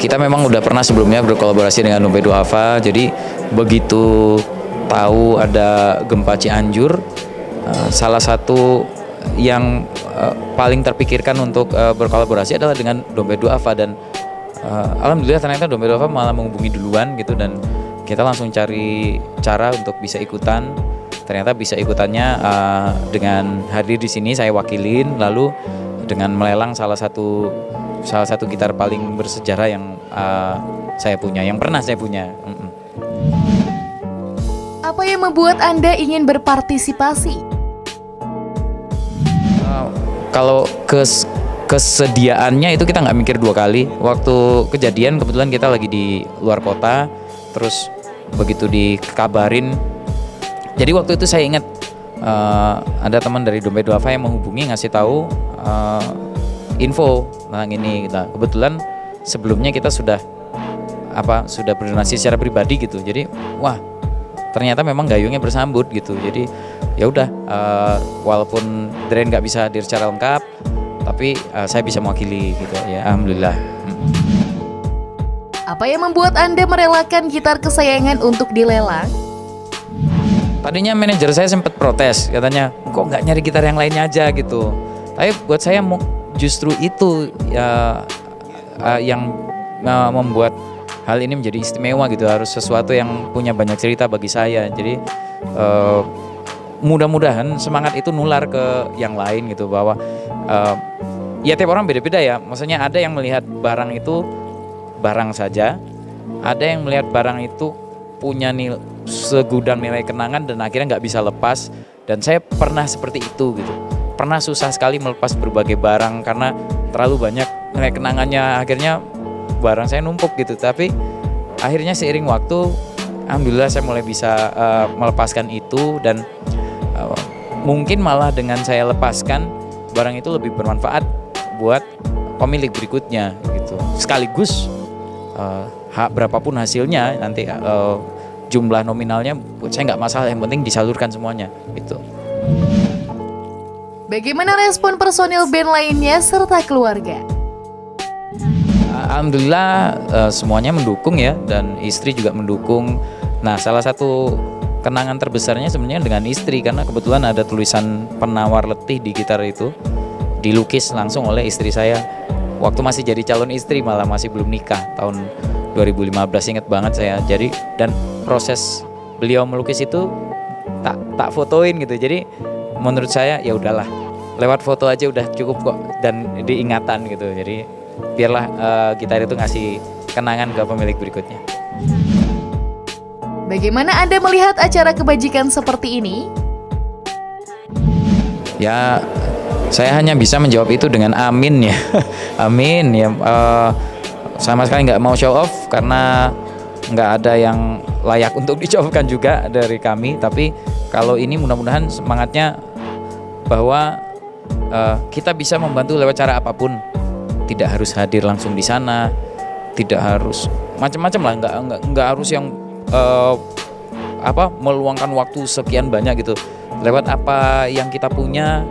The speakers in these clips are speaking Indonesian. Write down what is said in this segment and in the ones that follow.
kita memang udah pernah sebelumnya berkolaborasi dengan Dompet Duafa. Jadi begitu tahu ada gempa Cianjur, salah satu yang paling terpikirkan untuk berkolaborasi adalah dengan Dompet Duafa, dan alhamdulillah ternyata Dompet Duafa malah menghubungi duluan gitu, dan kita langsung cari cara untuk bisa ikutan. Ternyata bisa ikutannya dengan hadir di sini, saya wakilin, lalu dengan melelang salah satu gitar paling bersejarah yang saya punya, yang pernah saya punya. Apa yang membuat Anda ingin berpartisipasi? Kalau kesediaannya itu kita nggak mikir dua kali. Waktu kejadian kebetulan kita lagi di luar kota, terus begitu dikabarin. Jadi waktu itu saya ingat ada teman dari Dompet Duafa yang menghubungi, ngasih tahu info tentang ini. Kebetulan sebelumnya kita sudah berdonasi secara pribadi gitu. Jadi wah, ternyata memang gayungnya bersambut gitu. Jadi ya udah, walaupun Dren nggak bisa hadir secara lengkap, tapi saya bisa mewakili gitu ya, alhamdulillah. Apa yang membuat Anda merelakan gitar kesayangan untuk dilelang? Tadinya manajer saya sempat protes, katanya kok nggak nyari gitar yang lainnya aja gitu. Tapi buat saya justru itu ya, yang membuat hal ini menjadi istimewa gitu. Harus sesuatu yang punya banyak cerita bagi saya. Jadi mudah-mudahan semangat itu nular ke yang lain gitu, bahwa ya tiap orang beda-beda ya. Maksudnya ada yang melihat barang itu barang saja, ada yang melihat barang itu punya segudang nilai kenangan dan akhirnya nggak bisa lepas. Dan saya pernah seperti itu gitu, pernah susah sekali melepas berbagai barang karena terlalu banyak nilai kenangannya, akhirnya barang saya numpuk gitu. Tapi akhirnya seiring waktu, alhamdulillah saya mulai bisa melepaskan itu, dan mungkin malah dengan saya lepaskan, barang itu lebih bermanfaat buat pemilik berikutnya gitu. Sekaligus berapapun hasilnya nanti, jumlah nominalnya buat saya nggak masalah, yang penting disalurkan semuanya gitu. Bagaimana respon personil band lainnya serta keluarga? Alhamdulillah semuanya mendukung ya, dan istri juga mendukung. Nah, salah satu kenangan terbesarnya sebenarnya dengan istri, karena kebetulan ada tulisan penawar letih di gitar itu, dilukis langsung oleh istri saya waktu masih jadi calon istri, malah masih belum nikah, tahun 2015, ingat banget saya. Jadi, dan proses beliau melukis itu tak fotoin gitu. Jadi menurut saya ya udahlah, lewat foto aja udah cukup kok, dan diingatan gitu. Jadi biarlah gitar itu ngasih kenangan ke pemilik berikutnya. Bagaimana Anda melihat acara kebajikan seperti ini? Ya, saya hanya bisa menjawab itu dengan amin ya. Amin ya. Sama sekali nggak mau show off, karena nggak ada yang layak untuk di-show-offkan juga dari kami. Tapi kalau ini mudah-mudahan semangatnya bahwa kita bisa membantu lewat cara apapun. Tidak harus hadir langsung di sana, tidak harus macam-macam lah, nggak harus yang meluangkan waktu sekian banyak gitu. Lewat apa yang kita punya,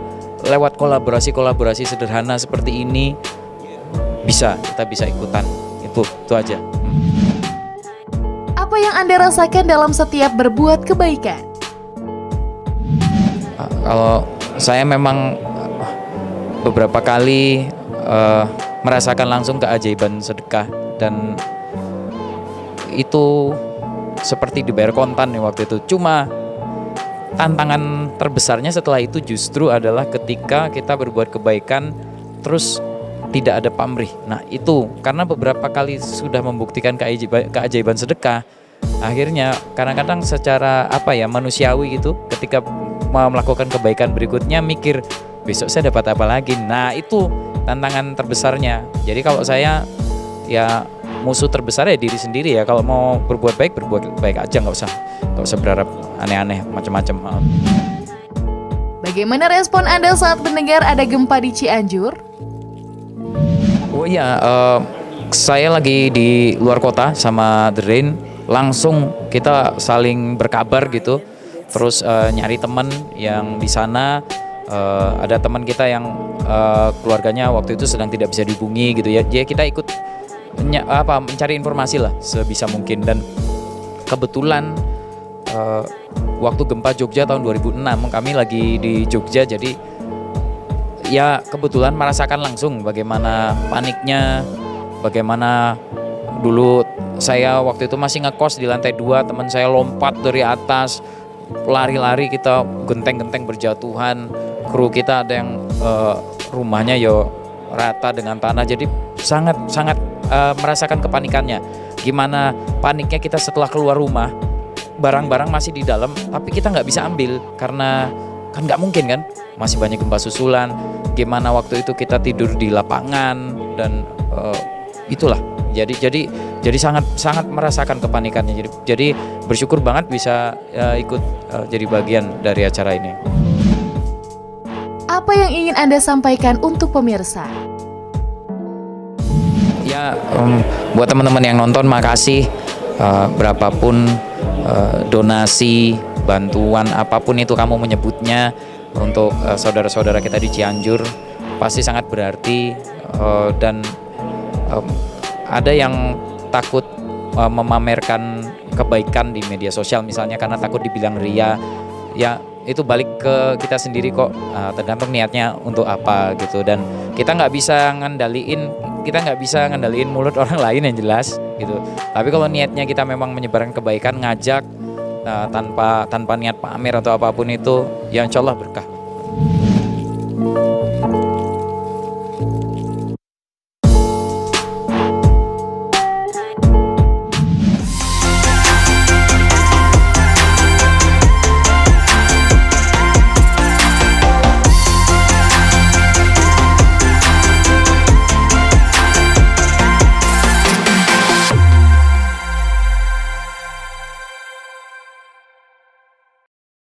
lewat kolaborasi sederhana seperti ini, kita bisa ikutan. Itu aja. Apa yang Anda rasakan dalam setiap berbuat kebaikan? Kalau saya memang beberapa kali merasakan langsung keajaiban sedekah, dan itu seperti dibayar kontan nih waktu itu. Cuma tantangan terbesarnya setelah itu justru adalah ketika kita berbuat kebaikan terus tidak ada pamrih. Nah itu karena beberapa kali sudah membuktikan keajaiban sedekah, akhirnya kadang-kadang secara manusiawi gitu, ketika mau melakukan kebaikan berikutnya mikir besok saya dapat apa lagi. Nah itu tantangan terbesarnya. Jadi kalau saya ya, musuh terbesar ya diri sendiri ya. Kalau mau berbuat baik aja, nggak usah berharap aneh-aneh macam-macam. Bagaimana respon Anda saat mendengar ada gempa di Cianjur? Oh iya, saya lagi di luar kota sama The Rain, langsung kita saling berkabar gitu. Terus nyari teman yang di sana, ada teman kita yang keluarganya waktu itu sedang tidak bisa dihubungi gitu ya. Jadi kita ikut mencari informasi lah sebisa mungkin. Dan kebetulan waktu gempa Jogja tahun 2006 kami lagi di Jogja, jadi ya kebetulan merasakan langsung bagaimana paniknya, bagaimana dulu saya waktu itu masih ngekos di lantai 2, teman saya lompat dari atas, lari-lari, kita genteng-genteng berjatuhan, kru kita ada yang rumahnya yo rata dengan tanah, jadi sangat merasakan kepanikannya. Gimana paniknya kita setelah keluar rumah, barang-barang masih di dalam, tapi kita nggak bisa ambil karena kan nggak mungkin kan, masih banyak gempa susulan. Gimana waktu itu kita tidur di lapangan dan itulah. Jadi sangat merasakan kepanikannya. Jadi bersyukur banget bisa ikut jadi bagian dari acara ini. Apa yang ingin Anda sampaikan untuk pemirsa? Ya, buat teman-teman yang nonton, makasih. Berapapun donasi, bantuan, apapun itu kamu menyebutnya, untuk saudara-saudara kita di Cianjur pasti sangat berarti. Dan ada yang takut memamerkan kebaikan di media sosial misalnya karena takut dibilang ria. Ya itu balik ke kita sendiri kok, tergantung niatnya untuk apa gitu. Dan kita nggak bisa ngandaliin mulut orang lain yang jelas gitu. Tapi kalau niatnya kita memang menyebarkan kebaikan, ngajak tanpa niat pamer atau apapun itu, ya insya Allah berkah.